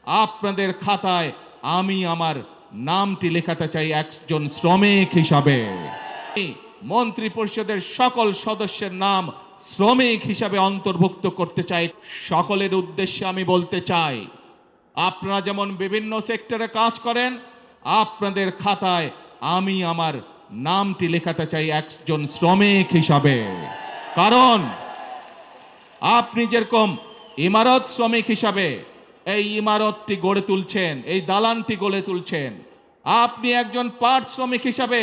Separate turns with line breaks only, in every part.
আপনাদের খাতায় আমি আমার নামটি লেখাতে চাই একজন শ্রমিক হিসাবে। মন্ত্রী পরিষদের সকল সদস্যের নাম শ্রমিক হিসাবে অন্তর্ভুক্ত করতে চাই। সকলের উদ্দেশ্যে আমি বলতে চাই, আপনারা যেমন বিভিন্ন সেক্টরে কাজ করেন, আপনাদের খাতায় আমি আমার নামটি লেখাতে চাই একজন শ্রমিক হিসাবে। কারণ আপনি যেরকম ইমারত শ্রমিক হিসাবে এই ইমারতটি গড়ে তুলছেন, এই দালানটি গড়ে তুলছেন, আপনি একজন পাট শ্রমিক হিসাবে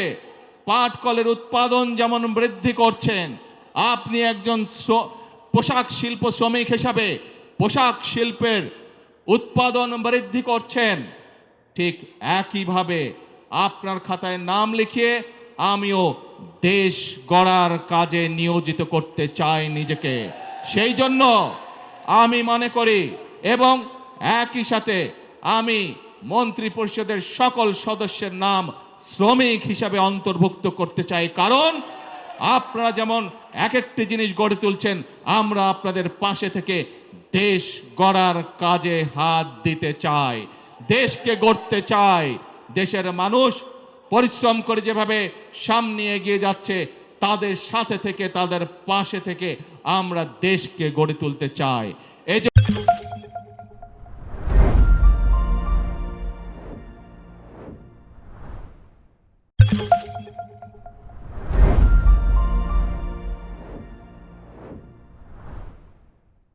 পাট কলের উৎপাদন যেমন বৃদ্ধি করছেন, আপনি একজন পোশাক শিল্প শ্রমিক হিসাবে পোশাক শিল্পের উৎপাদন বৃদ্ধি করছেন, ঠিক একইভাবে আপনার খাতায় নাম লিখিয়ে আমিও দেশ গড়ার কাজে নিয়োজিত করতে চাই নিজেকে। সেই জন্য আমি মনে করি এবং একই সাথে আমি মন্ত্রী পরিষদের সকল সদস্যের নাম শ্রমিক হিসাবে অন্তর্ভুক্ত করতে চাই। কারণ আপনারা যেমন এক একটি জিনিস গড়ে তুলছেন, আমরা আপনাদের পাশে থেকে দেশ গড়ার কাজে হাত দিতে চাই, দেশকে গড়তে চাই। দেশের মানুষ পরিশ্রম করে যেভাবে সামনে এগিয়ে যাচ্ছে, তাদের সাথে থেকে তাদের পাশে থেকে আমরা দেশকে গড়ে তুলতে চাই।